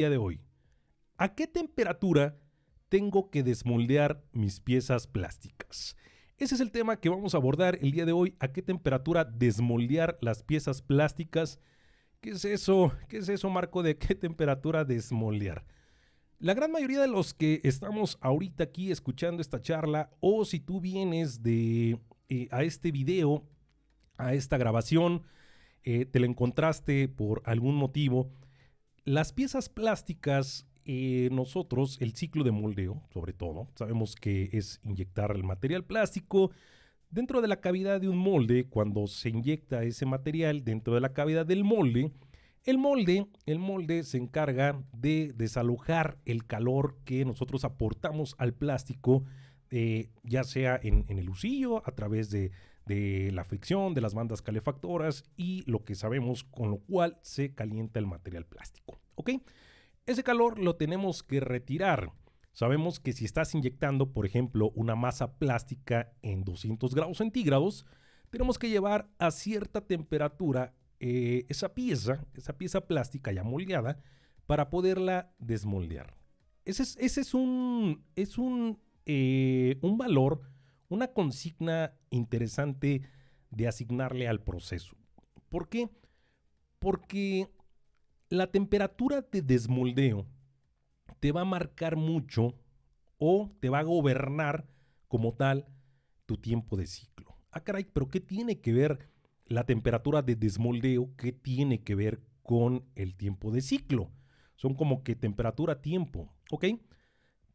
día de hoy. ¿A qué temperatura tengo que desmoldear mis piezas plásticas? Ese es el tema que vamos a abordar el día de hoy. ¿A qué temperatura desmoldear las piezas plásticas? ¿Qué es eso? ¿Qué es eso, Marco? ¿De qué temperatura desmoldear? La gran mayoría de los que estamos ahorita aquí escuchando esta charla, o si tú vienes a este video, a esta grabación, te la encontraste por algún motivo, las piezas plásticas, nosotros, el ciclo de moldeo, sobre todo, sabemos que es inyectar el material plástico dentro de la cavidad de un molde. Cuando se inyecta ese material dentro de la cavidad del molde, el molde se encarga de desalojar el calor que nosotros aportamos al plástico, ya sea en el usillo, a través de la fricción, de las bandas calefactoras y lo que sabemos, con lo cual se calienta el material plástico. ¿Ok? Ese calor lo tenemos que retirar. Sabemos que si estás inyectando, por ejemplo, una masa plástica en 200 grados centígrados, tenemos que llevar a cierta temperatura esa pieza plástica ya moldeada para poderla desmoldear. Ese es un valor, una consigna interesante de asignarle al proceso. ¿Por qué? Porque la temperatura de desmoldeo te va a marcar mucho o te va a gobernar como tal tu tiempo de ciclo. Ah, caray, pero ¿qué tiene que ver la temperatura de desmoldeo? ¿Qué tiene que ver con el tiempo de ciclo? Son como que temperatura-tiempo, ¿ok?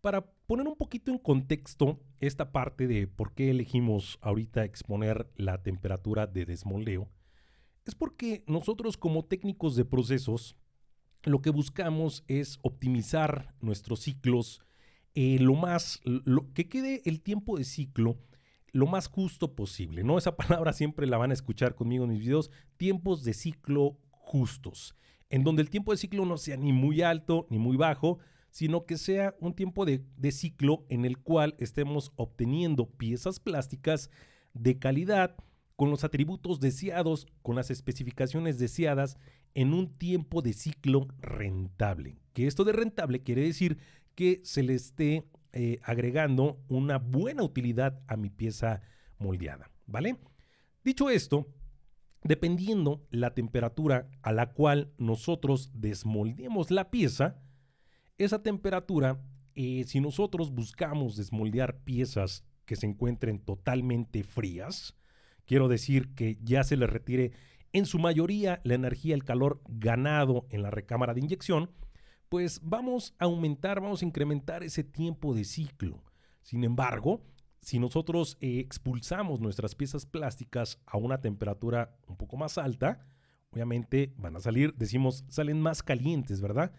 Para poner un poquito en contexto esta parte de por qué elegimos ahorita exponer la temperatura de desmoldeo, es porque nosotros como técnicos de procesos lo que buscamos es optimizar nuestros ciclos, que quede el tiempo de ciclo lo más justo posible, ¿no? Esa palabra siempre la van a escuchar conmigo en mis videos, tiempos de ciclo justos, en donde el tiempo de ciclo no sea ni muy alto ni muy bajo, sino que sea un tiempo de ciclo en el cual estemos obteniendo piezas plásticas de calidad, con los atributos deseados, con las especificaciones deseadas, en un tiempo de ciclo rentable. Que esto de rentable quiere decir que se le esté agregando una buena utilidad a mi pieza moldeada, ¿vale? Dicho esto, dependiendo la temperatura a la cual nosotros desmoldemos la pieza, esa temperatura, si nosotros buscamos desmoldear piezas que se encuentren totalmente frías, quiero decir que ya se les retire en su mayoría la energía, el calor ganado en la recámara de inyección, pues vamos a aumentar, vamos a incrementar ese tiempo de ciclo. Sin embargo, si nosotros expulsamos nuestras piezas plásticas a una temperatura un poco más alta, obviamente van a salir, decimos, salen más calientes, ¿verdad?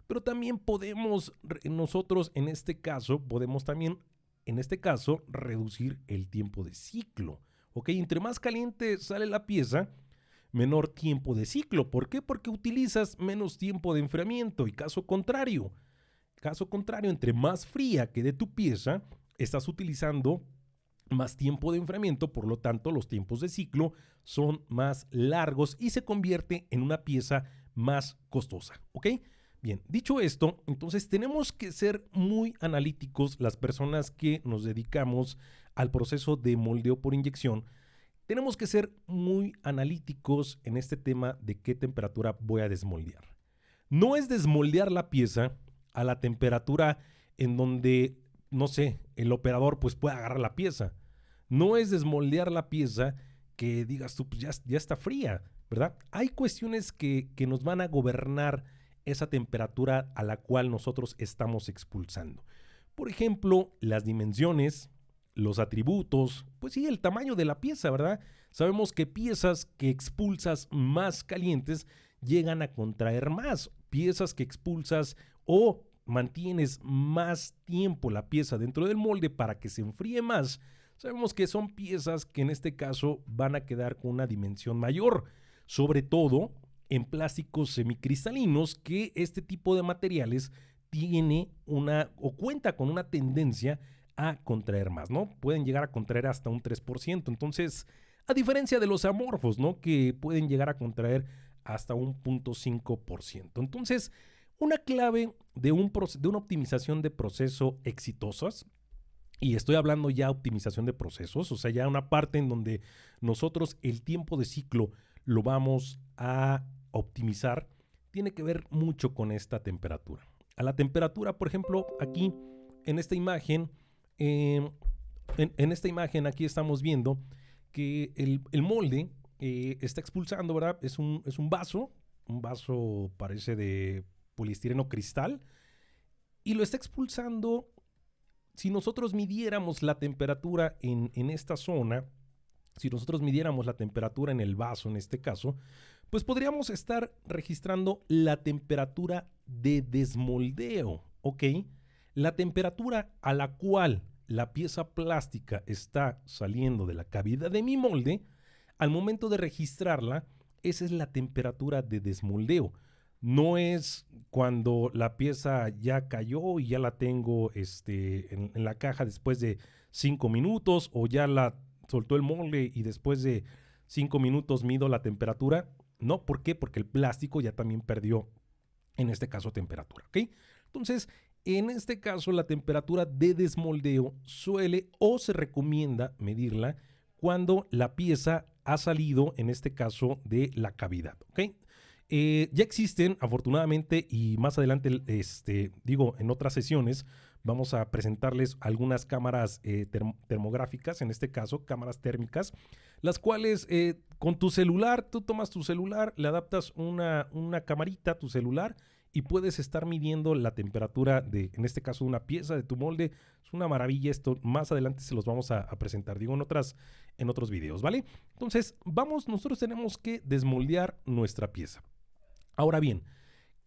Pero también podemos, nosotros en este caso, podemos también, en este caso, reducir el tiempo de ciclo. ¿Ok? Entre más caliente sale la pieza, menor tiempo de ciclo. ¿Por qué? Porque utilizas menos tiempo de enfriamiento. Y caso contrario, entre más fría quede tu pieza, estás utilizando más tiempo de enfriamiento, por lo tanto los tiempos de ciclo son más largos y se convierte en una pieza más costosa. ¿Ok? Bien, dicho esto, entonces tenemos que ser muy analíticos las personas que nos dedicamos al proceso de moldeo por inyección. Tenemos que ser muy analíticos en este tema de qué temperatura voy a desmoldear. No es desmoldear la pieza a la temperatura en donde, no sé, el operador pues puede agarrar la pieza. No es desmoldear la pieza que digas tú, pues ya está fría, ¿verdad? Hay cuestiones que nos van a gobernar esa temperatura a la cual nosotros estamos expulsando. Por ejemplo, las dimensiones, los atributos, pues sí, el tamaño de la pieza, ¿verdad? Sabemos que piezas que expulsas más calientes llegan a contraer más. Piezas que expulsas o mantienes más tiempo la pieza dentro del molde para que se enfríe más, sabemos que son piezas que en este caso van a quedar con una dimensión mayor, sobre todo en plásticos semicristalinos, que este tipo de materiales tiene una o cuenta con una tendencia a contraer más, ¿no? Pueden llegar a contraer hasta un 3%. Entonces, a diferencia de los amorfos, ¿no? Que pueden llegar a contraer hasta un 0.5%. Entonces, Una clave de una optimización de proceso exitosas, y estoy hablando ya optimización de procesos, o sea, ya una parte en donde nosotros el tiempo de ciclo lo vamos a optimizar, tiene que ver mucho con esta temperatura. A la temperatura, por ejemplo, aquí en esta imagen, en esta imagen aquí estamos viendo que el molde está expulsando, ¿verdad? Es un vaso parece de poliestireno cristal, y lo está expulsando. Si nosotros midiéramos la temperatura en esta zona, si nosotros midiéramos la temperatura en el vaso en este caso, pues podríamos estar registrando la temperatura de desmoldeo, ¿ok? La temperatura a la cual la pieza plástica está saliendo de la cavidad de mi molde, al momento de registrarla, esa es la temperatura de desmoldeo. No es cuando la pieza ya cayó y ya la tengo en la caja después de 5 minutos, o ya la soltó el molde y después de 5 minutos mido la temperatura. No, ¿por qué? Porque el plástico ya también perdió, en este caso, temperatura, ¿ok? Entonces, en este caso, la temperatura de desmoldeo suele o se recomienda medirla cuando la pieza ha salido, en este caso, de la cavidad, ¿ok? Ya existen, afortunadamente, y más adelante, en otras sesiones, vamos a presentarles algunas cámaras termográficas, en este caso, cámaras térmicas, las cuales con tu celular, tú tomas tu celular, le adaptas una camarita a tu celular y puedes estar midiendo la temperatura de, en este caso, de una pieza de tu molde. Es una maravilla esto. Más adelante se los vamos a presentar, digo, en otros videos, ¿vale? Entonces, nosotros tenemos que desmoldear nuestra pieza. Ahora bien,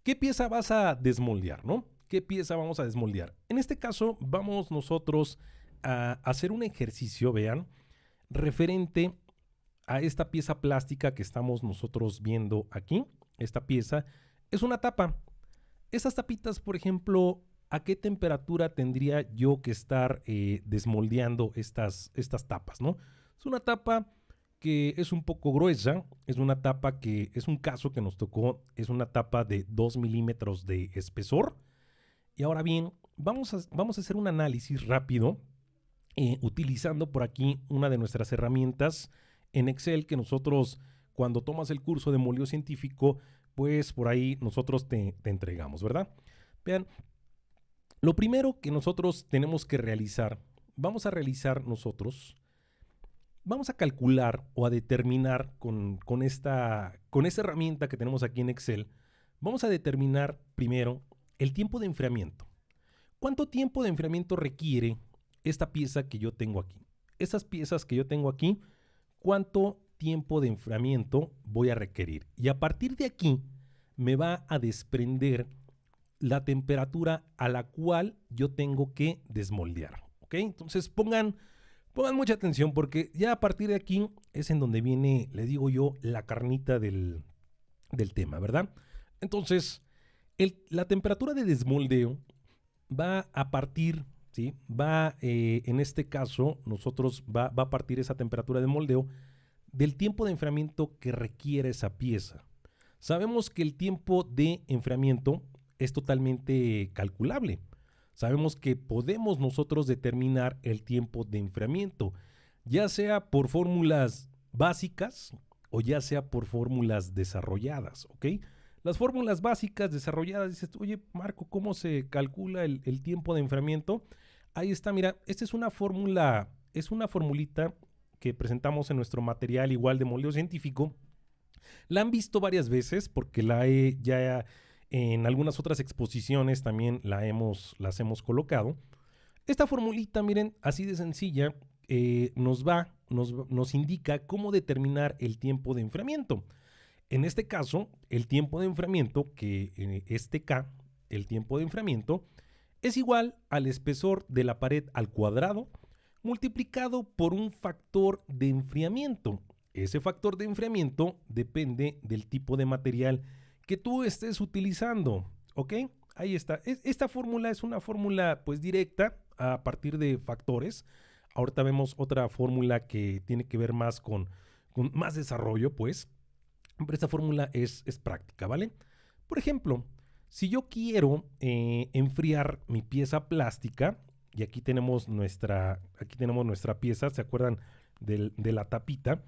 ¿qué pieza vas a desmoldear, no? ¿Qué pieza vamos a desmoldear? En este caso, vamos nosotros a hacer un ejercicio, vean, referente a esta pieza plástica que estamos nosotros viendo aquí. Esta pieza es una tapa. Esas tapitas, por ejemplo, ¿a qué temperatura tendría yo que estar desmoldeando estas tapas, no? Es una tapa que es un poco gruesa, es una tapa que es un caso que nos tocó, es una tapa de 2 milímetros de espesor. Y ahora bien, vamos a hacer un análisis rápido utilizando por aquí una de nuestras herramientas en Excel que nosotros, cuando tomas el curso de moldeo científico, pues por ahí nosotros te entregamos, ¿verdad? Vean, lo primero que nosotros tenemos que realizar, vamos a calcular o a determinar con esta herramienta que tenemos aquí en Excel, vamos a determinar primero el tiempo de enfriamiento. ¿Cuánto tiempo de enfriamiento requiere esta pieza que yo tengo aquí? Estas piezas que yo tengo aquí, ¿cuánto tiempo de enfriamiento voy a requerir? Y a partir de aquí me va a desprender la temperatura a la cual yo tengo que desmoldear, ¿ok? Entonces pongan mucha atención, porque ya a partir de aquí es en donde viene, le digo yo, la carnita del tema, ¿verdad? Entonces, la temperatura de desmoldeo va a partir, ¿sí? En este caso, va a partir esa temperatura de moldeo del tiempo de enfriamiento que requiere esa pieza. Sabemos que el tiempo de enfriamiento es totalmente calculable. Sabemos que podemos nosotros determinar el tiempo de enfriamiento, ya sea por fórmulas básicas o ya sea por fórmulas desarrolladas, ¿ok? Las fórmulas básicas desarrolladas, dices, oye, Marco, ¿cómo se calcula el tiempo de enfriamiento? Ahí está, mira, esta es una fórmula, es una formulita que presentamos en nuestro material igual de moldeo científico. La han visto varias veces porque ya en algunas otras exposiciones también las hemos colocado. Esta formulita, miren, así de sencilla, nos indica cómo determinar el tiempo de enfriamiento. En este caso, el tiempo de enfriamiento, que este K, el tiempo de enfriamiento, es igual al espesor de la pared al cuadrado multiplicado por un factor de enfriamiento. Ese factor de enfriamiento depende del tipo de material que tú estés utilizando, ¿ok? Ahí está. Esta fórmula es una fórmula pues directa a partir de factores. Ahorita vemos otra fórmula que tiene que ver más con más desarrollo, pues. Pero esta fórmula es práctica, ¿vale? Por ejemplo, Si yo quiero enfriar mi pieza plástica, y aquí tenemos nuestra pieza, ¿se acuerdan de la tapita?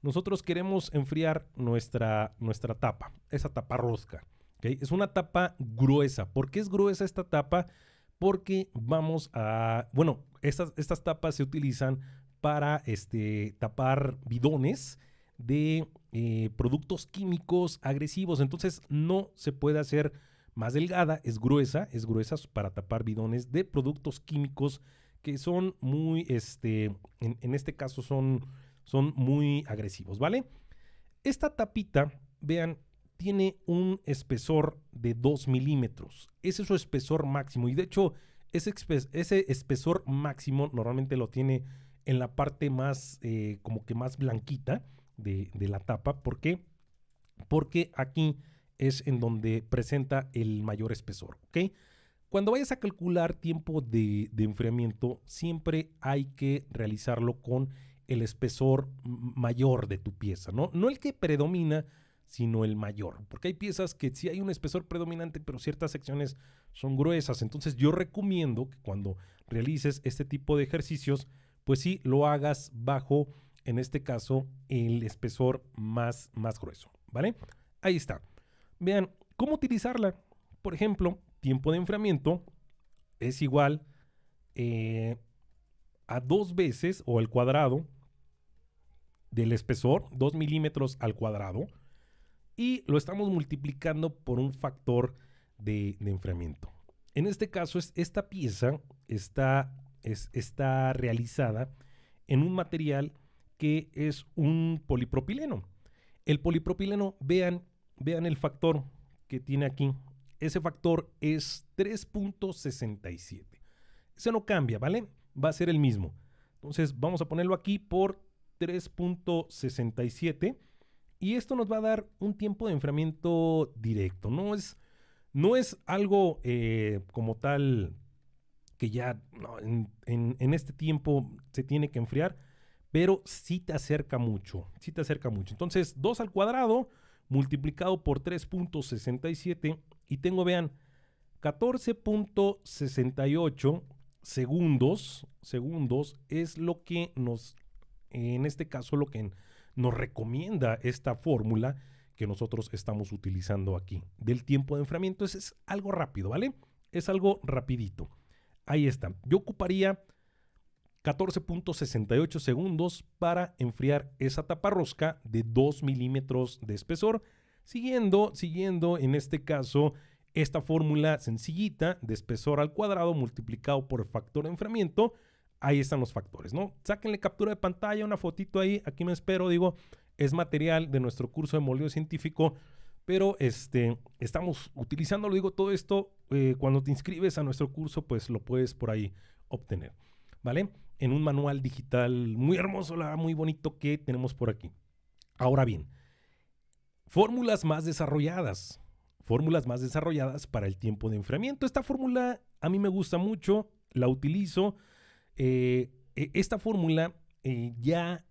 Nosotros queremos enfriar nuestra tapa, esa tapa rosca. ¿Okay? Es una tapa gruesa. ¿Por qué es gruesa esta tapa? Porque estas tapas se utilizan para tapar bidones de productos químicos agresivos. Entonces no se puede hacer más delgada, es gruesa para tapar bidones de productos químicos que son muy, en este caso son muy agresivos, ¿vale? Esta tapita, vean, tiene un espesor de 2 milímetros. Ese es su espesor máximo. Y de hecho, ese espesor máximo normalmente lo tiene en la parte más, como que más blanquita de la tapa. ¿Por qué? Porque aquí es en donde presenta el mayor espesor, ¿ok? Cuando vayas a calcular tiempo de enfriamiento, siempre hay que realizarlo con el espesor mayor de tu pieza, ¿no? No el que predomina, sino el mayor. Porque hay piezas que sí hay un espesor predominante, pero ciertas secciones son gruesas. Entonces yo recomiendo que cuando realices este tipo de ejercicios, pues sí lo hagas bajo, en este caso, el espesor más grueso, ¿vale? Ahí está. Vean, ¿cómo utilizarla? Por ejemplo, tiempo de enfriamiento es igual a 2 veces o al cuadrado del espesor, 2 milímetros al cuadrado, y lo estamos multiplicando por un factor de enfriamiento. En este caso, esta pieza está realizada en un material que es un polipropileno. El polipropileno, vean el factor que tiene aquí. Ese factor es 3.67. Ese no cambia, ¿vale? Va a ser el mismo. Entonces vamos a ponerlo aquí por 3.67 y esto nos va a dar un tiempo de enfriamiento directo. No es algo como tal que ya no, en este tiempo se tiene que enfriar, pero sí te acerca mucho, Entonces 2 al cuadrado multiplicado por 3.67 y tengo, vean, 14.68 segundos es lo que en este caso, lo que nos recomienda esta fórmula que nosotros estamos utilizando aquí del tiempo de enfriamiento. Es algo rápido, ¿vale? Es algo rapidito. Ahí está. Yo ocuparía 14.68 segundos para enfriar esa tapa rosca de 2 milímetros de espesor, siguiendo en este caso esta fórmula sencillita de espesor al cuadrado multiplicado por el factor de enfriamiento. Ahí están los factores, ¿no? Sáquenle captura de pantalla, una fotito ahí, aquí me espero, digo, es material de nuestro curso de moldeo científico, pero estamos utilizándolo, digo, todo esto, cuando te inscribes a nuestro curso, pues lo puedes por ahí obtener, ¿vale? En un manual digital muy hermoso, muy bonito que tenemos por aquí. Ahora bien, fórmulas más desarrolladas para el tiempo de enfriamiento. Esta fórmula a mí me gusta mucho, la utilizo. Esta fórmula ya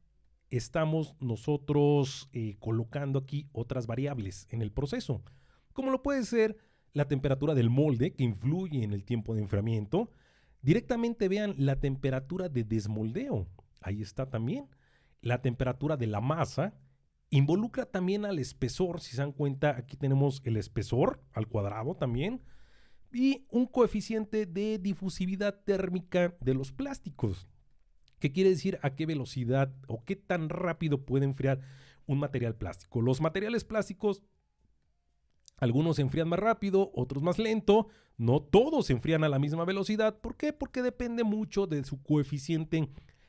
estamos nosotros colocando aquí otras variables en el proceso, como lo puede ser la temperatura del molde, que influye en el tiempo de enfriamiento. Directamente vean la temperatura de desmoldeo, ahí está también. La temperatura de la masa involucra también al espesor, si se dan cuenta, aquí tenemos el espesor al cuadrado también, y un coeficiente de difusividad térmica de los plásticos, que quiere decir a qué velocidad o qué tan rápido puede enfriar un material plástico. Los materiales plásticos, algunos se enfrían más rápido, otros más lento, no todos se enfrían a la misma velocidad. ¿Por qué? Porque depende mucho de su coeficiente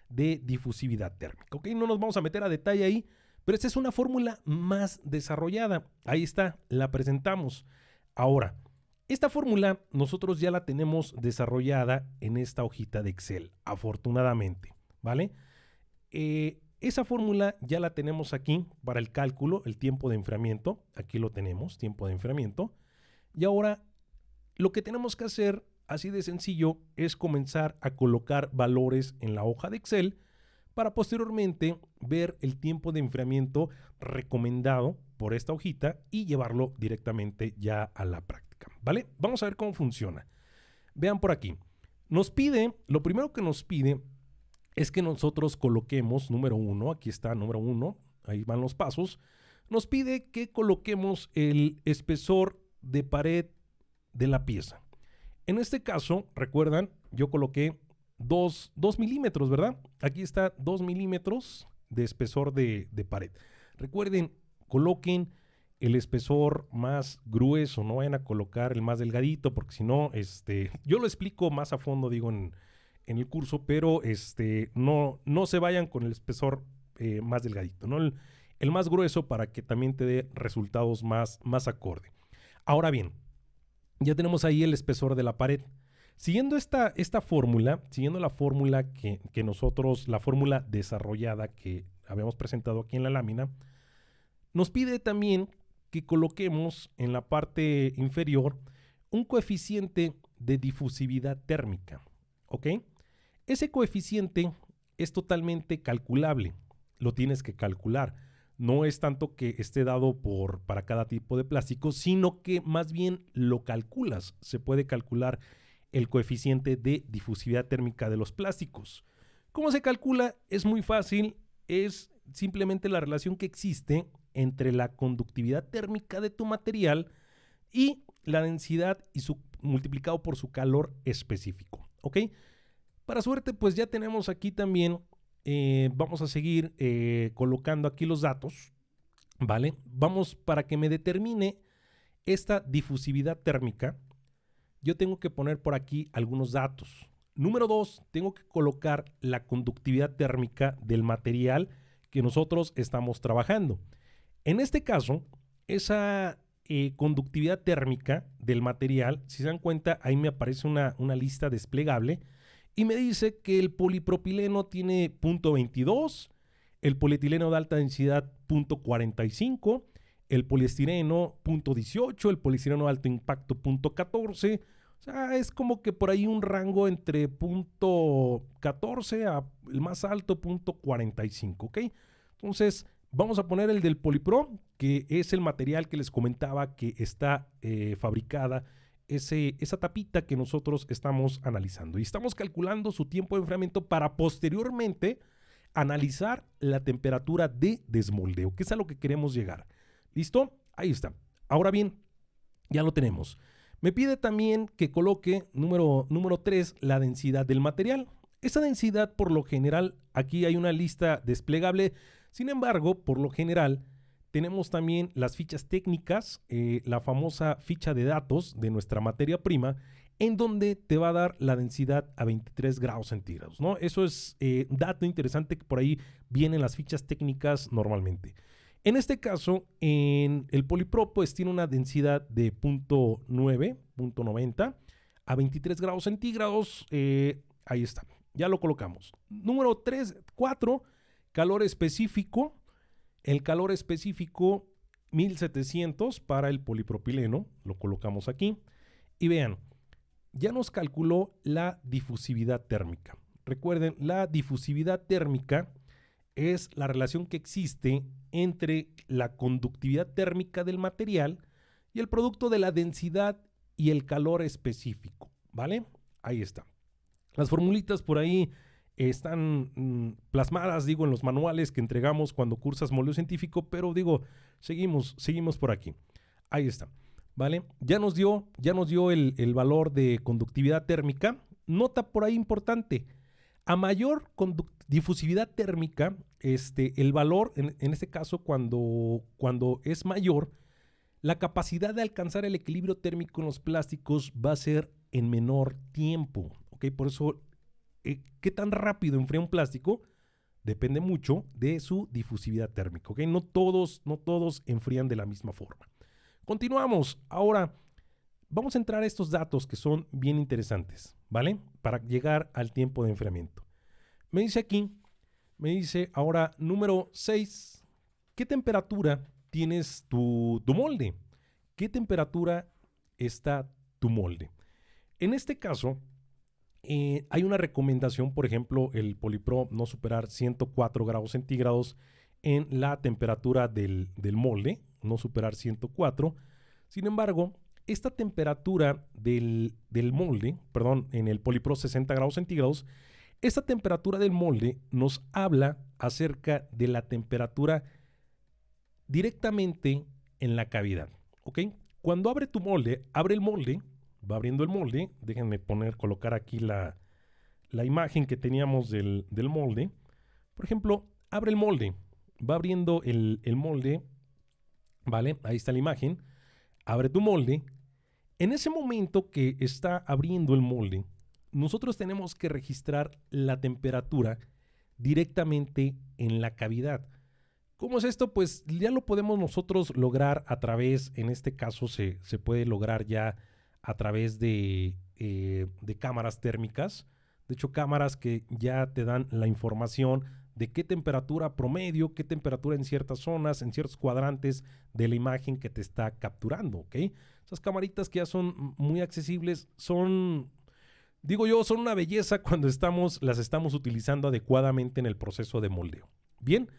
de difusividad térmica. ¿Ok? No nos vamos a meter a detalle ahí, pero esta es una fórmula más desarrollada. Ahí está, la presentamos. Ahora, esta fórmula nosotros ya la tenemos desarrollada en esta hojita de Excel, afortunadamente, ¿vale? Esa fórmula ya la tenemos aquí para el cálculo, el tiempo de enfriamiento. Aquí lo tenemos, tiempo de enfriamiento. Y ahora lo que tenemos que hacer, así de sencillo, es comenzar a colocar valores en la hoja de Excel para posteriormente ver el tiempo de enfriamiento recomendado por esta hojita y llevarlo directamente ya a la práctica. ¿vale? Vamos a ver cómo funciona. Vean por aquí. Nos pide, lo primero que nos pide es que nosotros coloquemos, número 1, aquí está número 1, ahí van los pasos. Nos pide que coloquemos el espesor de pared de la pieza. En este caso, recuerdan, yo coloqué 2 milímetros, ¿verdad? Aquí está 2 milímetros de espesor de pared. Recuerden, coloquen el espesor más grueso, no vayan a colocar el más delgadito, porque si no, yo lo explico más a fondo, digo, en el curso, pero no se vayan con el espesor más delgadito, ¿no? El más grueso para que también te dé resultados más acorde. Ahora bien, ya tenemos ahí el espesor de la pared. Siguiendo esta fórmula, siguiendo la fórmula que nosotros, la fórmula desarrollada que habíamos presentado aquí en la lámina, nos pide también que coloquemos en la parte inferior un coeficiente de difusividad térmica, ¿ok? Ese coeficiente es totalmente calculable, lo tienes que calcular. No es tanto que esté dado para cada tipo de plástico, sino que más bien lo calculas. Se puede calcular el coeficiente de difusividad térmica de los plásticos. ¿Cómo se calcula? Es muy fácil, es simplemente la relación que existe entre la conductividad térmica de tu material y la densidad multiplicado por su calor específico, ¿ok? Para suerte, pues ya tenemos aquí también, vamos a seguir colocando aquí los datos, ¿vale? Vamos, para que me determine esta difusividad térmica, yo tengo que poner por aquí algunos datos. Número 2, tengo que colocar la conductividad térmica del material que nosotros estamos trabajando. En este caso, esa conductividad térmica del material, si se dan cuenta, ahí me aparece una lista desplegable y me dice que el polipropileno tiene 0.22, el polietileno de alta densidad 0.45, el poliestireno 0.18, el poliestireno de alto impacto 0.14. O sea, es como que por ahí un rango entre 0.14 a el más alto 0.45, ¿ok? Entonces, vamos a poner el del Polipro, que es el material que les comentaba que está fabricada, esa tapita que nosotros estamos analizando. Y estamos calculando su tiempo de enfriamiento para posteriormente analizar la temperatura de desmoldeo, que es a lo que queremos llegar. ¿Listo? Ahí está. Ahora bien, ya lo tenemos. Me pide también que coloque, número 3, la densidad del material. Esa densidad, por lo general, aquí hay una lista desplegable. Sin embargo, por lo general, tenemos también las fichas técnicas, la famosa ficha de datos de nuestra materia prima, en donde te va a dar la densidad a 23 grados centígrados, ¿no? Eso es dato interesante que por ahí vienen las fichas técnicas normalmente. En este caso, en el Polipro, pues tiene una densidad de 0.90 a 23 grados centígrados. Ahí está, ya lo colocamos. Número 4, calor específico. El calor específico 1700 para el polipropileno, lo colocamos aquí. Y vean, ya nos calculó la difusividad térmica. Recuerden, la difusividad térmica es la relación que existe entre la conductividad térmica del material y el producto de la densidad y el calor específico, ¿vale? Ahí está. Las formulitas por ahí están plasmadas, digo, en los manuales que entregamos cuando cursas moldeo científico, pero digo, seguimos por aquí. Ahí está, ¿vale? Ya nos dio el valor de conductividad térmica. Nota por ahí importante, a mayor difusividad térmica, el valor, en este caso, cuando es mayor, la capacidad de alcanzar el equilibrio térmico en los plásticos va a ser en menor tiempo, ¿ok? Por eso, ¿qué tan rápido enfría un plástico? Depende mucho de su difusividad térmica, ¿ok? No todos enfrían de la misma forma. Continuamos. Ahora, vamos a entrar a estos datos que son bien interesantes, ¿vale? Para llegar al tiempo de enfriamiento. Me dice ahora número 6, ¿qué temperatura tienes tu molde? ¿Qué temperatura está tu molde? En este caso, hay una recomendación, por ejemplo, el Polipro no superar 104 grados centígrados en la temperatura del molde, no superar 104. Sin embargo, esta temperatura del molde, perdón, en el Polipro 60 grados centígrados, esta temperatura del molde nos habla acerca de la temperatura directamente en la cavidad, ¿ok? Cuando abre el molde, va abriendo el molde, déjenme colocar aquí la imagen que teníamos del molde. Por ejemplo, abre el molde, va abriendo el molde, ¿vale? Ahí está la imagen, abre tu molde. En ese momento que está abriendo el molde, nosotros tenemos que registrar la temperatura directamente en la cavidad. ¿Cómo es esto? Pues ya lo podemos nosotros lograr a través, en este caso se puede lograr ya a través de cámaras térmicas. De hecho, cámaras que ya te dan la información de qué temperatura promedio, qué temperatura en ciertas zonas, en ciertos cuadrantes de la imagen que te está capturando, ¿ok? Esas camaritas que ya son muy accesibles son, digo yo, son una belleza cuando las estamos utilizando adecuadamente en el proceso de moldeo. Bien,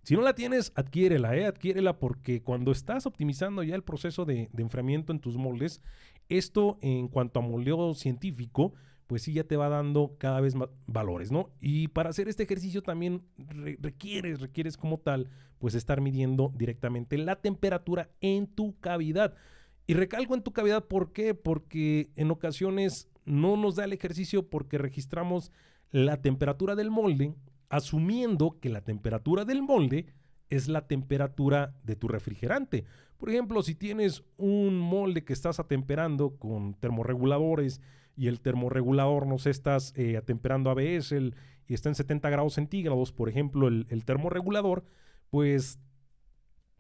si no la tienes, adquiérela, adquiérela, porque cuando estás optimizando ya el proceso de enfriamiento en tus moldes, esto en cuanto a moldeo científico, pues sí ya te va dando cada vez más valores, ¿no? Y para hacer este ejercicio también requieres como tal, pues estar midiendo directamente la temperatura en tu cavidad. Y recalco en tu cavidad, ¿por qué? Porque en ocasiones no nos da el ejercicio porque registramos la temperatura del molde, asumiendo que la temperatura del molde es la temperatura de tu refrigerante. Por ejemplo, si tienes un molde que estás atemperando con termorreguladores y el termorregulador, no sé, estás atemperando ABS y está en 70 grados centígrados, por ejemplo, el termorregulador, pues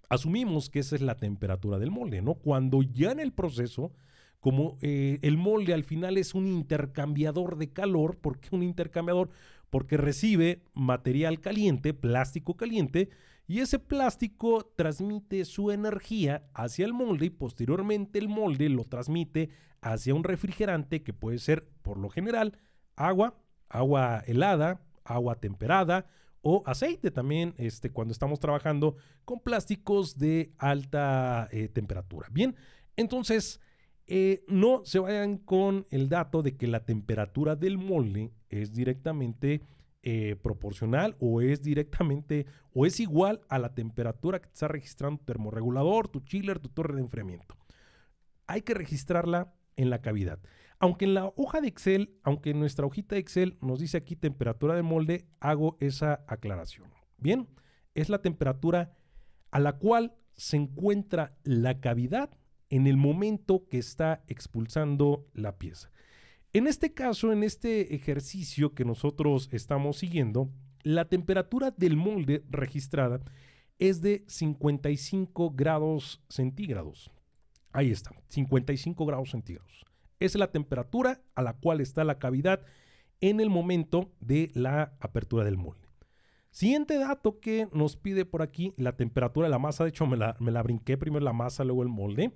asumimos que esa es la temperatura del molde, ¿no? Cuando ya en el proceso, como el molde al final es un intercambiador de calor. ¿Por qué un intercambiador? Porque recibe material caliente, plástico caliente, y ese plástico transmite su energía hacia el molde y posteriormente el molde lo transmite hacia un refrigerante que puede ser, por lo general, agua helada, agua temperada o aceite también, cuando estamos trabajando con plásticos de alta temperatura. Bien, entonces no se vayan con el dato de que la temperatura del molde es directamente proporcional o es directamente o es igual a la temperatura que te está registrando tu termorregulador, tu chiller, tu torre de enfriamiento. Hay que registrarla en la cavidad. Aunque en la hoja de Excel, aunque en nuestra hojita de Excel nos dice aquí temperatura del molde, hago esa aclaración. Bien, es la temperatura a la cual se encuentra la cavidad en el momento que está expulsando la pieza. En este caso, en este ejercicio que nosotros estamos siguiendo, la temperatura del molde registrada es de 55 grados centígrados. Ahí está, 55 grados centígrados. Es la temperatura a la cual está la cavidad en el momento de la apertura del molde. Siguiente dato que nos pide por aquí, la temperatura de la masa. De hecho, me la brinqué, primero la masa, luego el molde.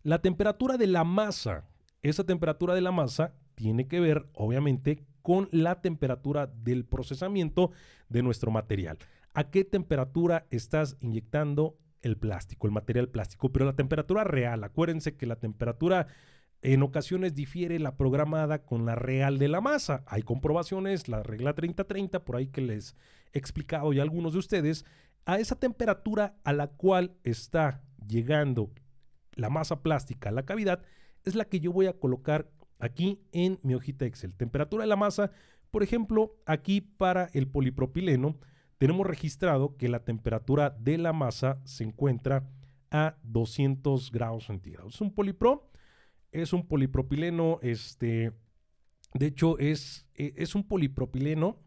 La temperatura de la masa, esa temperatura de la masa tiene que ver, obviamente, con la temperatura del procesamiento de nuestro material. ¿A qué temperatura estás inyectando el plástico, el material plástico? Pero la temperatura real, acuérdense que la temperatura en ocasiones difiere la programada con la real de la masa. Hay comprobaciones, la regla 30-30, por ahí que les he explicado ya a algunos de ustedes, a esa temperatura a la cual está llegando la masa plástica a la cavidad, es la que yo voy a colocar aquí en mi hojita Excel. Temperatura de la masa, por ejemplo, aquí para el polipropileno, tenemos registrado que la temperatura de la masa se encuentra a 200 grados centígrados. Es un polipropileno, de hecho es un polipropileno,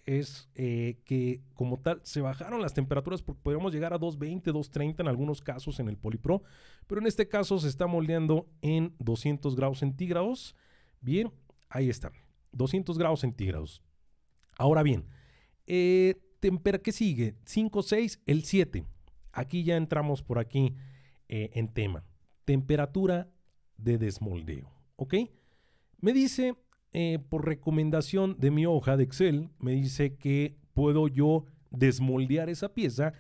que como tal se bajaron las temperaturas porque podríamos llegar a 220, 230 en algunos casos en el polipro, pero en este caso se está moldeando en 200 grados centígrados. Bien, ahí está, 200 grados centígrados. Ahora bien, ¿qué sigue? 5, 6, el 7. Aquí ya entramos por aquí en tema. Temperatura de desmoldeo, ¿ok? Me dice, por recomendación de mi hoja de Excel, me dice que puedo yo desmoldear esa pieza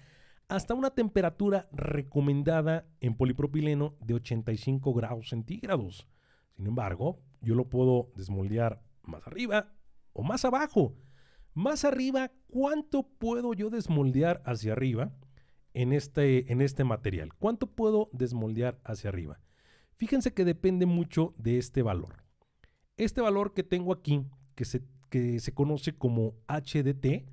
hasta una temperatura recomendada en polipropileno de 85 grados centígrados. Sin embargo, yo lo puedo desmoldear más arriba o más abajo. Más arriba, ¿cuánto puedo yo desmoldear hacia arriba en este material? ¿Cuánto puedo desmoldear hacia arriba? Fíjense que depende mucho de este valor. Este valor que tengo aquí, que se conoce como HDT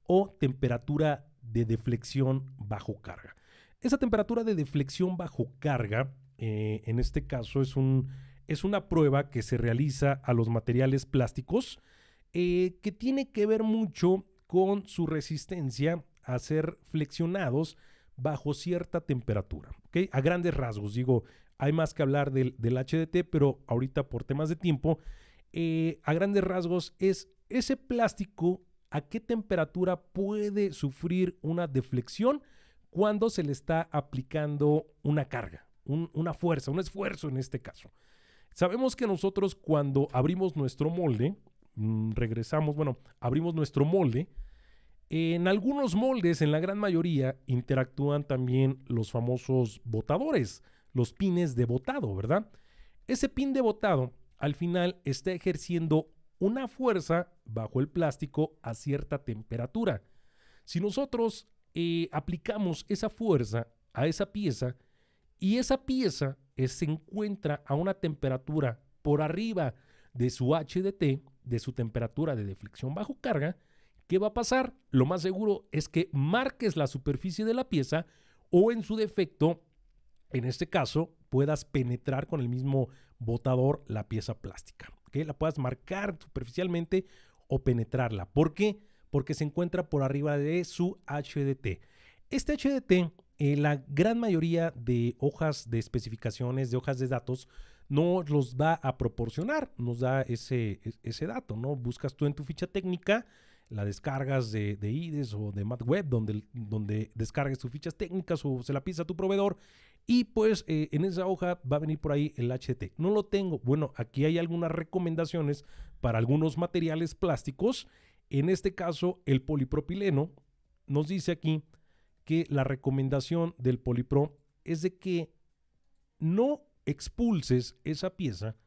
o temperatura de deflexión bajo carga. Esa temperatura de deflexión bajo carga, en este caso, es una prueba que se realiza a los materiales plásticos que tiene que ver mucho con su resistencia a ser flexionados bajo cierta temperatura. ¿Okay? A grandes rasgos, digo, hay más que hablar del HDT, pero ahorita por temas de tiempo, a grandes rasgos es ese plástico a qué temperatura puede sufrir una deflexión cuando se le está aplicando una carga, una fuerza, un esfuerzo en este caso. Sabemos que nosotros cuando abrimos nuestro molde, abrimos nuestro molde, en algunos moldes, en la gran mayoría, interactúan también los famosos botadores, los pines de botado, ¿verdad? Ese pin de botado al final está ejerciendo una fuerza bajo el plástico a cierta temperatura. Si nosotros aplicamos esa fuerza a esa pieza y esa pieza se encuentra a una temperatura por arriba de su HDT, de su temperatura de deflexión bajo carga, ¿qué va a pasar? Lo más seguro es que marques la superficie de la pieza o en su defecto, en este caso, puedas penetrar con el mismo botador la pieza plástica. ¿Okay? La puedas marcar superficialmente o penetrarla. ¿Por qué? Porque se encuentra por arriba de su HDT. Este HDT, la gran mayoría de hojas de especificaciones, de hojas de datos, no los va a proporcionar, nos da ese dato, ¿no? Buscas tú en tu ficha técnica, la descargas de IDES o de MathWeb, donde descargues tus fichas técnicas o se la pides a tu proveedor y pues en esa hoja va a venir por ahí el HDT. No lo tengo. Bueno, aquí hay algunas recomendaciones para algunos materiales plásticos. En este caso, el polipropileno nos dice aquí que la recomendación del Polipro es de que no expulses esa pieza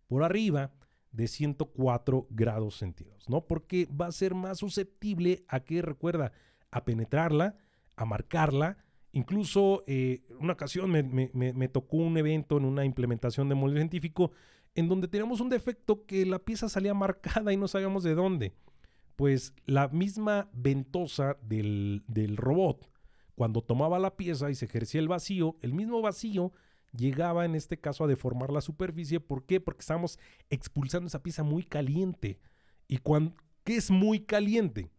por arriba de 104 grados centígrados, ¿no? Porque va a ser más susceptible a que, recuerda, a penetrarla, a marcarla. Incluso una ocasión me tocó un evento en una implementación de molde científico en donde teníamos un defecto que la pieza salía marcada y no sabíamos de dónde. Pues la misma ventosa del robot, cuando tomaba la pieza y se ejercía el vacío, el mismo vacío llegaba en este caso a deformar la superficie. ¿Por qué? Porque estábamos expulsando esa pieza muy caliente. ¿Y qué es muy caliente?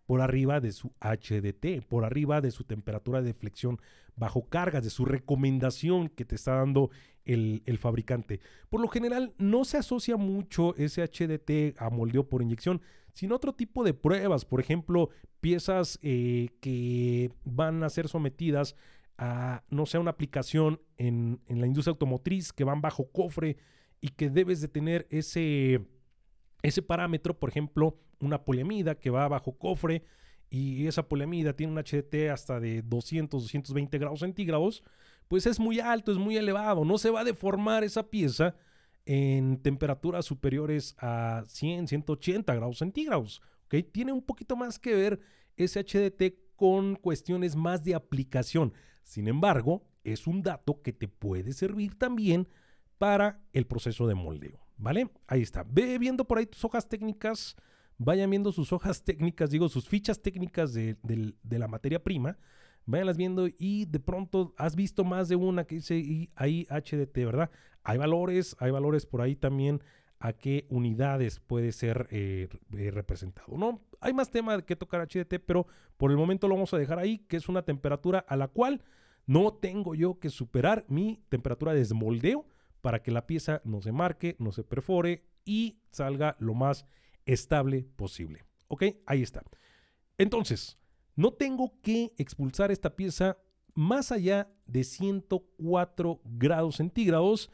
Por arriba de su HDT, por arriba de su temperatura de deflexión bajo cargas, de su recomendación que te está dando el fabricante. Por lo general no se asocia mucho ese HDT a moldeo por inyección, sino otro tipo de pruebas. Por ejemplo, piezas que van a ser sometidas a, no sé, una aplicación en la industria automotriz que van bajo cofre y que debes de tener ese parámetro. Por ejemplo, una poliamida que va bajo cofre y esa poliamida tiene un HDT hasta de 200, 220 grados centígrados, pues es muy alto, es muy elevado. No se va a deformar esa pieza en temperaturas superiores a 100, 180 grados centígrados. ¿Okay? Tiene un poquito más que ver ese HDT con cuestiones más de aplicación. Sin embargo, es un dato que te puede servir también para el proceso de moldeo, ¿vale? Ahí está. Ve viendo por ahí tus hojas técnicas, vayan viendo sus hojas técnicas, sus fichas técnicas de la materia prima, váyanlas viendo y de pronto has visto más de una que dice ahí HDT, ¿verdad? Hay valores por ahí también a qué unidades puede ser representado, ¿no? Hay más tema que tocar HDT, pero por el momento lo vamos a dejar ahí, que es una temperatura a la cual no tengo yo que superar mi temperatura de desmoldeo para que la pieza no se marque, no se perfore y salga lo más estable posible. ¿Ok? Ahí está. Entonces, no tengo que expulsar esta pieza más allá de 104 grados centígrados.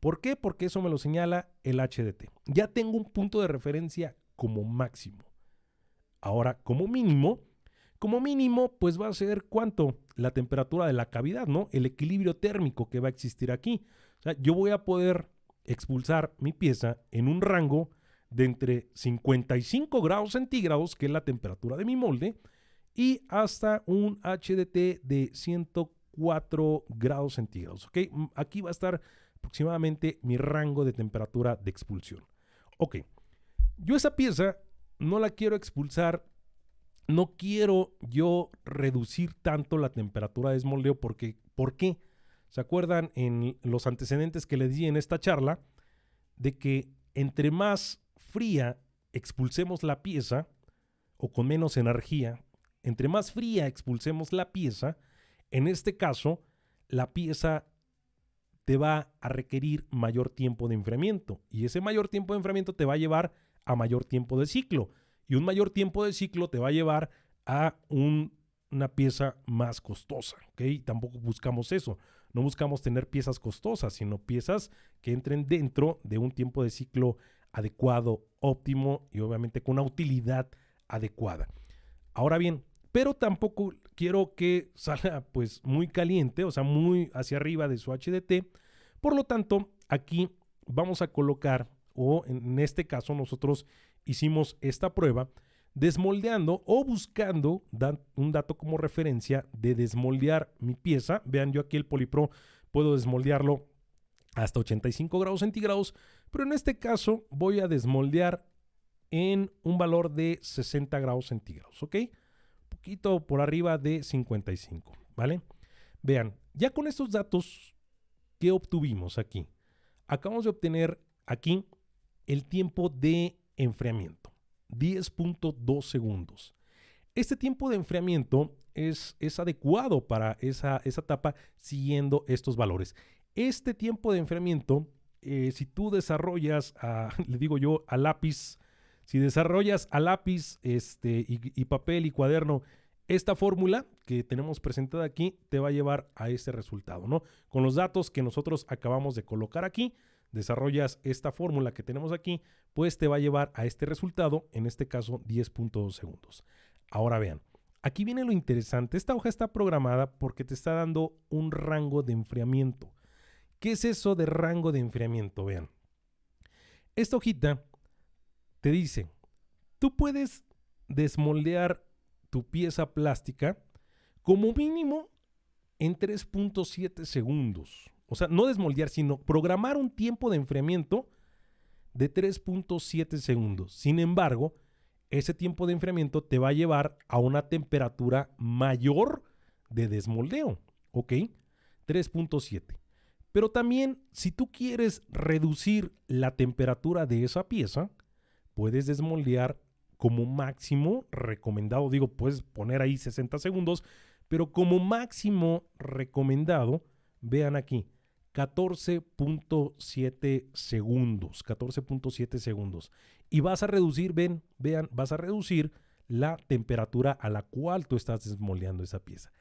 ¿Por qué? Porque eso me lo señala el HDT. Ya tengo un punto de referencia como máximo. Ahora, como mínimo, como mínimo, pues va a ser ¿cuánto? La temperatura de la cavidad, ¿no? El equilibrio térmico que va a existir aquí. O sea, yo voy a poder expulsar mi pieza en un rango de entre 55 grados centígrados, que es la temperatura de mi molde, y hasta un HDT de 104 grados centígrados, ¿ok? Aquí va a estar aproximadamente mi rango de temperatura de expulsión. Ok, yo esa pieza no la quiero expulsar, no quiero yo reducir tanto la temperatura de desmoldeo porque, ¿por qué? ¿Se acuerdan en los antecedentes que les di en esta charla? De que entre más fría expulsemos la pieza o con menos energía, entre más fría expulsemos la pieza, en este caso, la pieza te va a requerir mayor tiempo de enfriamiento y ese mayor tiempo de enfriamiento te va a llevar a mayor tiempo de ciclo y un mayor tiempo de ciclo te va a llevar a una pieza más costosa, ¿ok? Tampoco buscamos eso, no buscamos tener piezas costosas, sino piezas que entren dentro de un tiempo de ciclo adecuado, óptimo y obviamente con una utilidad adecuada. Ahora bien, pero tampoco quiero que salga pues muy caliente, o sea, muy hacia arriba de su HDT. Por lo tanto, aquí vamos a colocar, o en este caso nosotros hicimos esta prueba desmoldeando o buscando un dato como referencia de desmoldear mi pieza. Vean, yo aquí el Polipro puedo desmoldearlo hasta 85 grados centígrados, pero en este caso voy a desmoldear en un valor de 60 grados centígrados, ¿ok? Poquito por arriba de 55, ¿vale? Vean, ya con estos datos que obtuvimos aquí, acabamos de obtener aquí el tiempo de enfriamiento, 10.2 segundos. Este tiempo de enfriamiento es adecuado para esa etapa siguiendo estos valores. Este tiempo de enfriamiento, si tú desarrollas, le digo yo, a lápiz, si desarrollas a lápiz y papel y cuaderno esta fórmula que tenemos presentada aquí, te va a llevar a este resultado, ¿no? Con los datos que nosotros acabamos de colocar aquí, desarrollas esta fórmula que tenemos aquí, pues te va a llevar a este resultado, en este caso 10.2 segundos. Ahora vean, aquí viene lo interesante. Esta hoja está programada porque te está dando un rango de enfriamiento. ¿Qué es eso de rango de enfriamiento? Vean, esta hojita te dice, tú puedes desmoldear tu pieza plástica como mínimo en 3.7 segundos. O sea, no desmoldear, sino programar un tiempo de enfriamiento de 3.7 segundos. Sin embargo, ese tiempo de enfriamiento te va a llevar a una temperatura mayor de desmoldeo, ¿ok? 3.7. Pero también, si tú quieres reducir la temperatura de esa pieza, puedes desmoldear como máximo recomendado, digo, puedes poner ahí 60 segundos, pero como máximo recomendado, vean aquí, 14.7 segundos, 14.7 segundos. Y vas a reducir, vean, vas a reducir la temperatura a la cual tú estás desmoldeando esa pieza.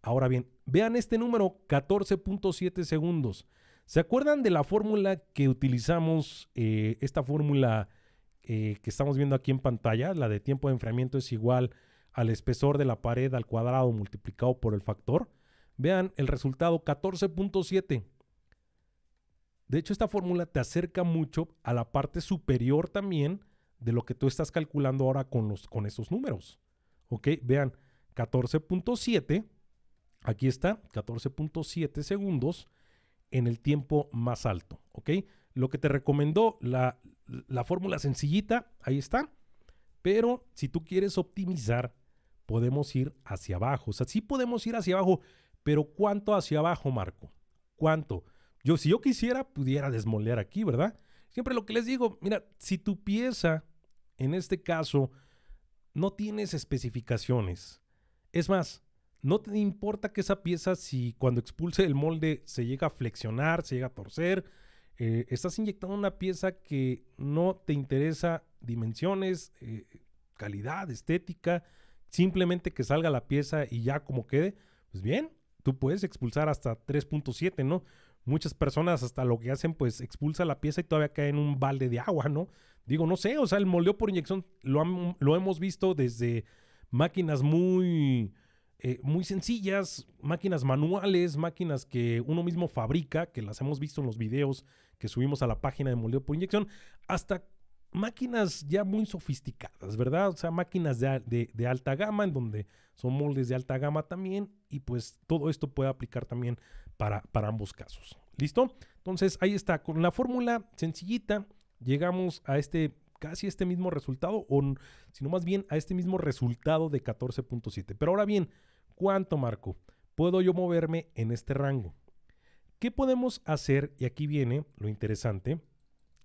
Ahora bien, vean este número, 14.7 segundos. ¿Se acuerdan de la fórmula que utilizamos, esta fórmula que estamos viendo aquí en pantalla? La de tiempo de enfriamiento es igual al espesor de la pared al cuadrado multiplicado por el factor. Vean el resultado, 14.7. De hecho, esta fórmula te acerca mucho a la parte superior también de lo que tú estás calculando ahora con estos números. ¿Ok? Vean, 14.7, aquí está, 14.7 segundos en el tiempo más alto. ¿Ok? Lo que te recomendó la fórmula sencillita, ahí está. Pero si tú quieres optimizar, podemos ir hacia abajo. O sea, sí podemos ir hacia abajo, pero ¿cuánto hacia abajo, Marco? ¿Cuánto? Si yo quisiera, pudiera desmoldear aquí, ¿verdad? Siempre lo que les digo, mira, si tu pieza, en este caso, no tienes especificaciones, es más, no te importa que esa pieza, si cuando expulse el molde se llega a flexionar, se llega a torcer, estás inyectando una pieza que no te interesa dimensiones, calidad, estética, simplemente que salga la pieza y ya como quede, pues bien, tú puedes expulsar hasta 3.7, ¿no? Muchas personas hasta lo que hacen, pues expulsa la pieza y todavía cae en un balde de agua, ¿no? Digo, no sé, o sea, el moldeo por inyección lo hemos visto desde máquinas muy sencillas, máquinas manuales, máquinas que uno mismo fabrica, que las hemos visto en los videos que subimos a la página de Moldeo por Inyección, hasta máquinas ya muy sofisticadas, ¿verdad? O sea, máquinas de alta gama, en donde son moldes de alta gama también, y pues todo esto puede aplicar también para ambos casos. ¿Listo? Entonces ahí está, con la fórmula sencillita llegamos a casi este mismo resultado, sino más bien a este mismo resultado de 14.7. Pero ahora bien, ¿cuánto, Marco? ¿Puedo yo moverme en este rango? ¿Qué podemos hacer? Y aquí viene lo interesante.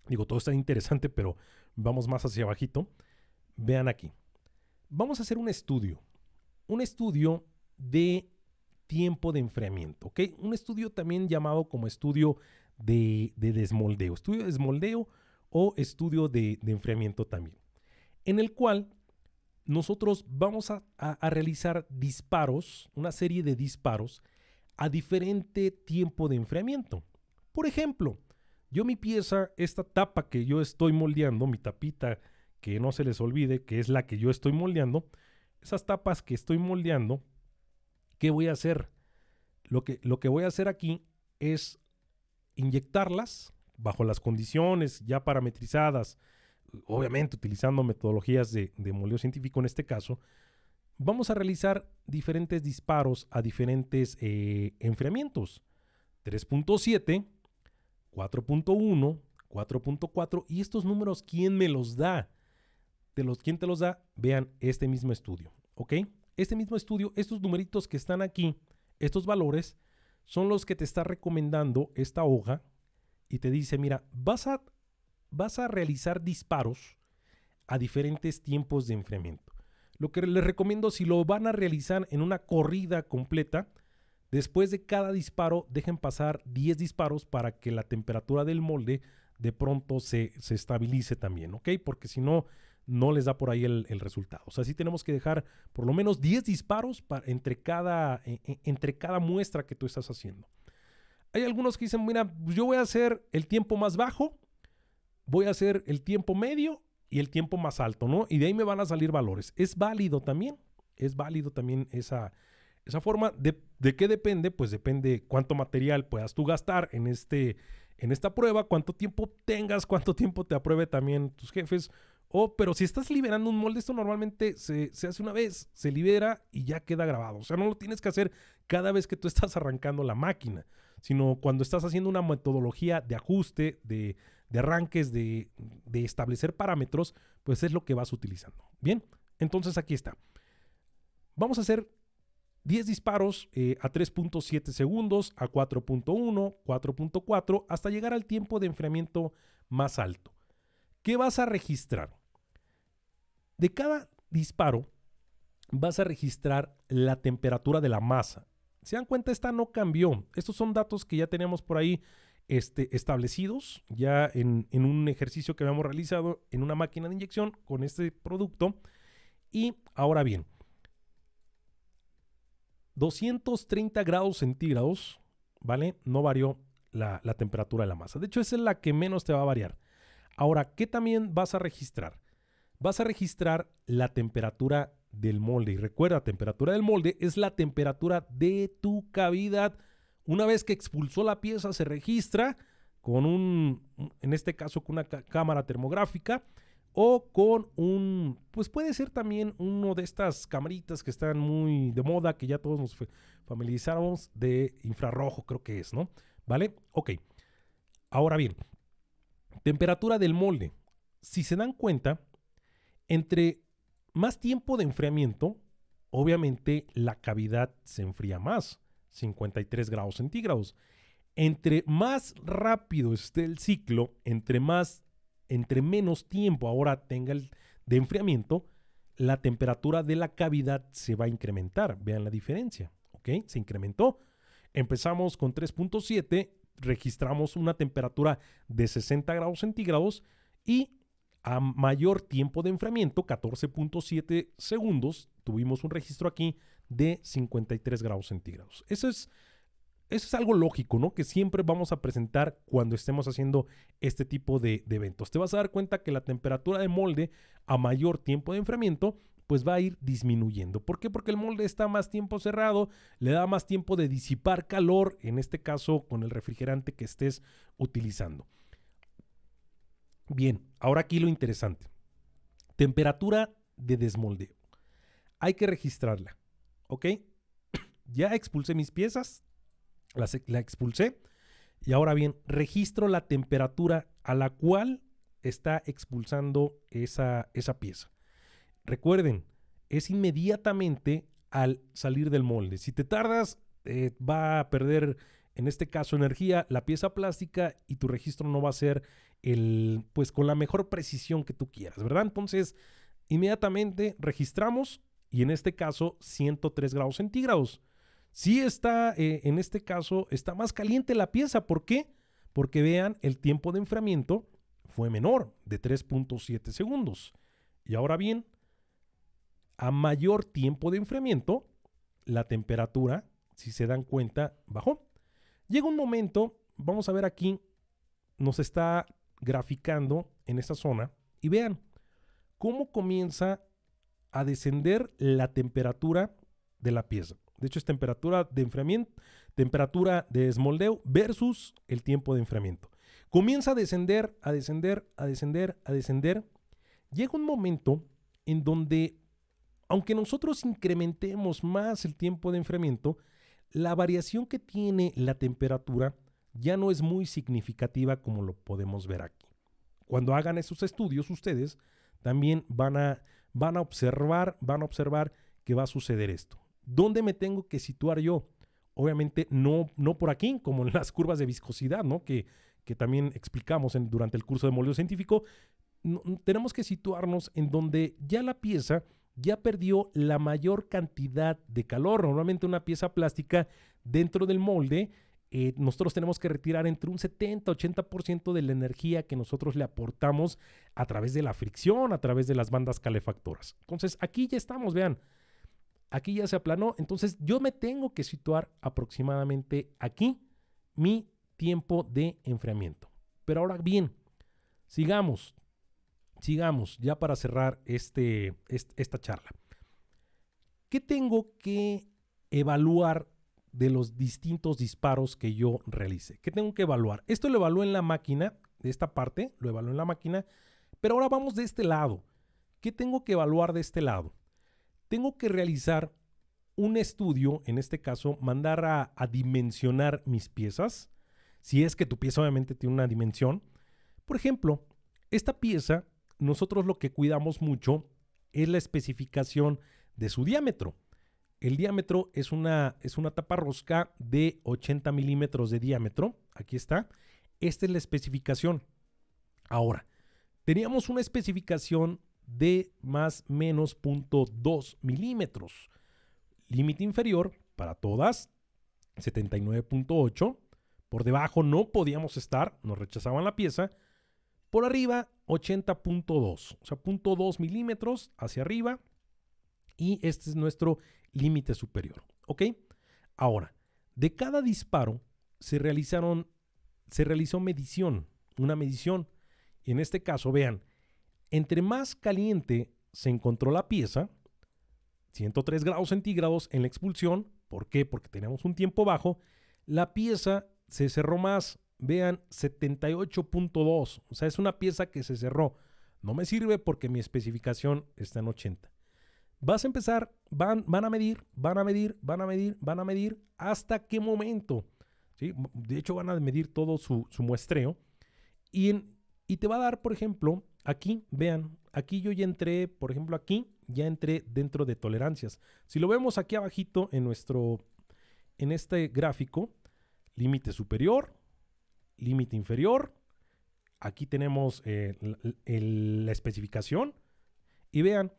Digo, todo está interesante, pero vamos más hacia abajito. Vean aquí. Vamos a hacer un estudio de tiempo de enfriamiento, ¿ok? Un estudio también llamado como estudio de desmoldeo. Estudio de desmoldeo o estudio de enfriamiento también. En el cual nosotros vamos a realizar disparos, una serie de disparos a diferente tiempo de enfriamiento. Por ejemplo, yo mi pieza, esta tapa que yo estoy moldeando, mi tapita que no se les olvide, que es la que yo estoy moldeando, esas tapas que estoy moldeando, ¿qué voy a hacer? Lo que voy a hacer aquí es inyectarlas bajo las condiciones ya parametrizadas, obviamente utilizando metodologías de moldeo científico en este caso. Vamos a realizar diferentes disparos a diferentes enfriamientos. 3.7, 4.1, 4.4. ¿Y estos números quién me los da? ¿Quién te los da? Vean este mismo estudio, ¿ok? Este mismo estudio, estos numeritos que están aquí, estos valores, son los que te está recomendando esta hoja y te dice, mira, vas a realizar disparos a diferentes tiempos de enfriamiento. Lo que les recomiendo, si lo van a realizar en una corrida completa, después de cada disparo, dejen pasar 10 disparos para que la temperatura del molde de pronto se estabilice también, ¿ok? Porque si no, no les da por ahí el resultado. O sea, sí tenemos que dejar por lo menos 10 disparos entre cada muestra que tú estás haciendo. Hay algunos que dicen, mira, yo voy a hacer el tiempo más bajo, voy a hacer el tiempo medio y el tiempo más alto, ¿no? Y de ahí me van a salir valores. Es válido también esa forma. ¿De qué depende? Pues depende cuánto material puedas tú gastar en esta prueba, cuánto tiempo tengas, cuánto tiempo te apruebe también tus jefes. Pero si estás liberando un molde, esto normalmente se hace una vez, se libera y ya queda grabado. O sea, no lo tienes que hacer cada vez que tú estás arrancando la máquina, sino cuando estás haciendo una metodología de ajuste, de arranques, de establecer parámetros, pues es lo que vas utilizando. Bien, entonces aquí está. Vamos a hacer 10 disparos a 3.7 segundos, a 4.1, 4.4, hasta llegar al tiempo de enfriamiento más alto. ¿Qué vas a registrar? De cada disparo vas a registrar la temperatura de la masa. ¿Se dan cuenta? Esta no cambió. Estos son datos que ya tenemos por ahí establecidos ya en un ejercicio que habíamos realizado en una máquina de inyección con este producto. Y ahora bien, 230 grados centígrados, ¿vale? No varió la temperatura de la masa. De hecho, esa es la que menos te va a variar. Ahora, ¿qué también vas a registrar? Vas a registrar la temperatura del molde. Y recuerda, temperatura del molde es la temperatura de tu cavidad. Una vez que expulsó la pieza, se registra con en este caso, con una cámara termográfica o con pues puede ser también uno de estas camaritas que están muy de moda, que ya todos nos familiarizamos, de infrarrojo, creo que es, ¿no? ¿Vale? Ok. Ahora bien, temperatura del molde. Si se dan cuenta, entre más tiempo de enfriamiento, obviamente la cavidad se enfría más, 53 grados centígrados. Entre más rápido esté el ciclo, entre menos tiempo ahora tenga de enfriamiento, la temperatura de la cavidad se va a incrementar. Vean la diferencia, ¿ok? Se incrementó. Empezamos con 3.7, registramos una temperatura de 60 grados centígrados y a mayor tiempo de enfriamiento, 14.7 segundos, tuvimos un registro aquí de 53 grados centígrados. Eso es algo lógico, ¿no? Que siempre vamos a presentar cuando estemos haciendo este tipo de eventos. Te vas a dar cuenta que la temperatura de molde a mayor tiempo de enfriamiento, pues va a ir disminuyendo. ¿Por qué? Porque el molde está más tiempo cerrado, le da más tiempo de disipar calor, en este caso con el refrigerante que estés utilizando. Bien, ahora aquí lo interesante. Temperatura de desmoldeo. Hay que registrarla, ¿ok? Ya expulsé mis piezas, la expulsé, y ahora bien, registro la temperatura a la cual está expulsando esa pieza. Recuerden, es inmediatamente al salir del molde. Si te tardas, va a perder, en este caso, energía la pieza plástica y tu registro no va a ser pues con la mejor precisión que tú quieras, ¿verdad? Entonces, inmediatamente registramos y en este caso 103 grados centígrados. Sí está, en este caso, está más caliente la pieza. ¿Por qué? Porque vean, el tiempo de enfriamiento fue menor, de 3.7 segundos. Y ahora bien, a mayor tiempo de enfriamiento, la temperatura, si se dan cuenta, bajó. Llega un momento, vamos a ver aquí, nos está graficando en esta zona y vean cómo comienza a descender la temperatura de la pieza. De hecho, es temperatura de enfriamiento, temperatura de desmoldeo versus el tiempo de enfriamiento. Comienza a descender, a descender, a descender, a descender. Llega un momento en donde, aunque nosotros incrementemos más el tiempo de enfriamiento, la variación que tiene la temperatura ya no es muy significativa como lo podemos ver aquí. Cuando hagan esos estudios ustedes, también van a observar que va a suceder esto. ¿Dónde me tengo que situar yo? Obviamente no por aquí, como en las curvas de viscosidad, ¿no? que también explicamos durante el curso de moldeo científico. No, tenemos que situarnos en donde ya la pieza ya perdió la mayor cantidad de calor. Normalmente una pieza plástica dentro del molde, nosotros tenemos que retirar entre un 70-80% de la energía que nosotros le aportamos a través de la fricción, a través de las bandas calefactoras. Entonces aquí ya estamos, vean, aquí ya se aplanó. Entonces yo me tengo que situar aproximadamente aquí mi tiempo de enfriamiento. Pero ahora bien, sigamos ya para cerrar esta charla. ¿Qué tengo que evaluar de los distintos disparos que yo realice? ¿Qué tengo que evaluar? Esto lo evalúo en la máquina, de esta parte, lo evalúo en la máquina, pero ahora vamos de este lado. ¿Qué tengo que evaluar de este lado? Tengo que realizar un estudio, en este caso, mandar a dimensionar mis piezas, si es que tu pieza obviamente tiene una dimensión. Por ejemplo, esta pieza, nosotros lo que cuidamos mucho es la especificación de su diámetro. El diámetro es una taparrosca de 80 milímetros de diámetro. Aquí está. Esta es la especificación. Ahora, teníamos una especificación de más menos 0.2 milímetros. Límite inferior para todas, 79.8. Por debajo no podíamos estar, nos rechazaban la pieza. Por arriba, 80.2, o sea, 0.2 milímetros hacia arriba. Y este es nuestro límite superior, ¿ok? Ahora, de cada disparo se realizó medición, una medición. Y en este caso, vean, entre más caliente se encontró la pieza, 103 grados centígrados en la expulsión. ¿Por qué? Porque teníamos un tiempo bajo. La pieza se cerró más. Vean, 78.2. O sea, es una pieza que se cerró. No me sirve porque mi especificación está en 80. Vas a empezar, van a medir, hasta qué momento. ¿Sí? De hecho, van a medir todo su muestreo. Y te va a dar, por ejemplo, aquí, vean, aquí yo ya entré, por ejemplo, aquí ya entré dentro de tolerancias. Si lo vemos aquí abajito en este gráfico, límite superior, límite inferior, aquí tenemos la especificación y vean,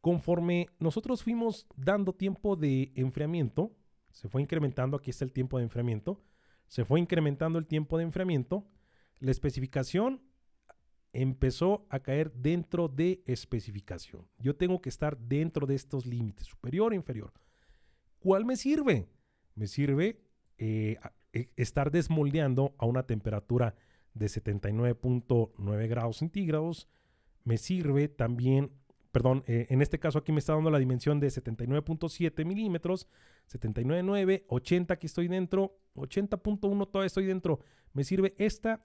conforme nosotros fuimos dando tiempo de enfriamiento, se fue incrementando, aquí está el tiempo de enfriamiento, se fue incrementando el tiempo de enfriamiento, la especificación empezó a caer dentro de especificación. Yo tengo que estar dentro de estos límites, superior e inferior. ¿Cuál me sirve? Me sirve estar desmoldeando a una temperatura de 79.9 grados centígrados. Me sirve también perdón, en este caso aquí me está dando la dimensión de 79.7 milímetros, 79.9, 80 aquí estoy dentro, 80.1 todavía estoy dentro. Me sirve esta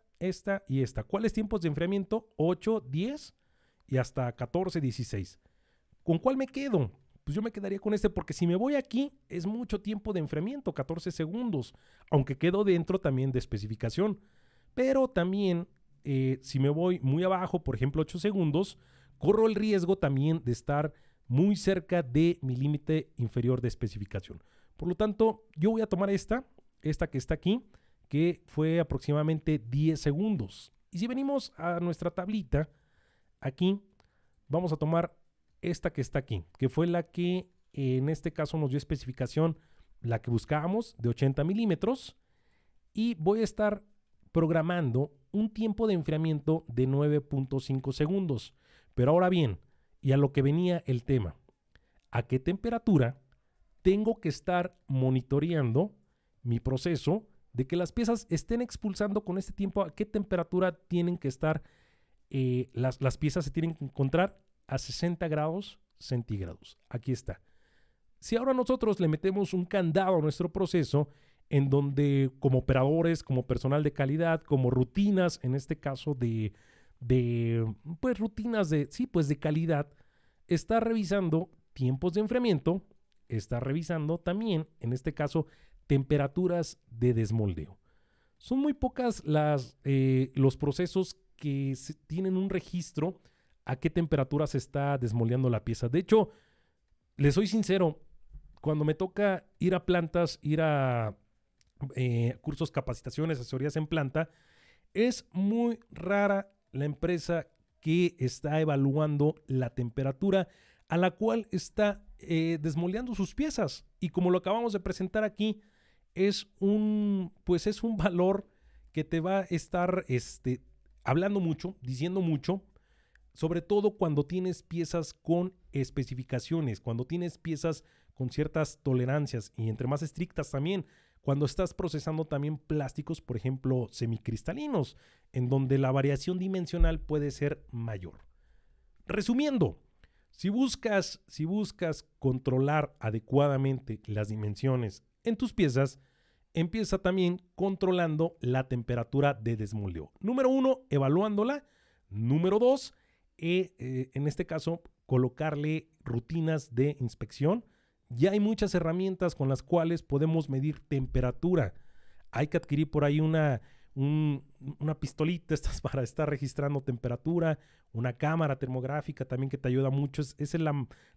y esta. ¿Cuáles tiempos de enfriamiento? 8, 10 y hasta 14, 16. ¿Con cuál me quedo? Pues yo me quedaría con este porque si me voy aquí es mucho tiempo de enfriamiento, 14 segundos, aunque quedo dentro también de especificación. Pero también si me voy muy abajo, por ejemplo 8 segundos, corro el riesgo también de estar muy cerca de mi límite inferior de especificación. Por lo tanto, yo voy a tomar esta que está aquí, que fue aproximadamente 10 segundos. Y si venimos a nuestra tablita, aquí vamos a tomar esta que está aquí, que fue la que en este caso nos dio especificación, la que buscábamos, de 80 milímetros. Y voy a estar programando un tiempo de enfriamiento de 9.5 segundos. Pero ahora bien, y a lo que venía el tema, ¿a qué temperatura tengo que estar monitoreando mi proceso de que las piezas estén expulsando con este tiempo? ¿A qué temperatura tienen que estar? Las piezas se tienen que encontrar a 60 grados centígrados. Aquí está. Si ahora nosotros le metemos un candado a nuestro proceso, en donde como operadores, como personal de calidad, como rutinas, en este caso pues rutinas de calidad, está revisando tiempos de enfriamiento, está revisando también, en este caso, temperaturas de desmoldeo. Son muy pocas los procesos que tienen un registro a qué temperatura se está desmoldeando la pieza. De hecho, les soy sincero, cuando me toca ir a plantas, ir a cursos, capacitaciones, asesorías en planta, es muy rara la empresa que está evaluando la temperatura a la cual está desmoldeando sus piezas. Y como lo acabamos de presentar aquí, es un valor que te va a estar hablando mucho, diciendo mucho, sobre todo cuando tienes piezas con especificaciones, cuando tienes piezas con ciertas tolerancias y entre más estrictas también, cuando estás procesando también plásticos, por ejemplo, semicristalinos, en donde la variación dimensional puede ser mayor. Resumiendo, si buscas controlar adecuadamente las dimensiones en tus piezas, empieza también controlando la temperatura de desmoldeo. Número 1, evaluándola. Número 2, en este caso, colocarle rutinas de inspección. Ya hay muchas herramientas con las cuales podemos medir temperatura. Hay que adquirir por ahí una pistolita para estar registrando temperatura, una cámara termográfica también que te ayuda mucho. Esa es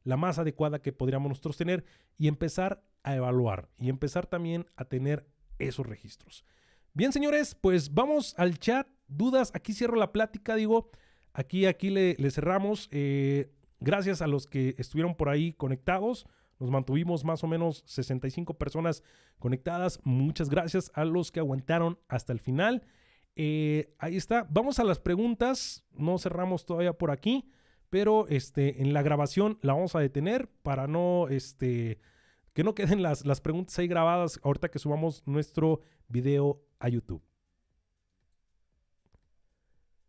la más adecuada que podríamos nosotros tener y empezar a evaluar y empezar también a tener esos registros. Bien, señores, pues vamos al chat. Dudas, aquí cierro la plática, digo, aquí le cerramos. Gracias a los que estuvieron por ahí conectados. Nos mantuvimos más o menos 65 personas conectadas. Muchas gracias a los que aguantaron hasta el final. Ahí está. Vamos a las preguntas. No cerramos todavía por aquí, pero en la grabación la vamos a detener para no, que no queden las preguntas ahí grabadas ahorita que subamos nuestro video a YouTube.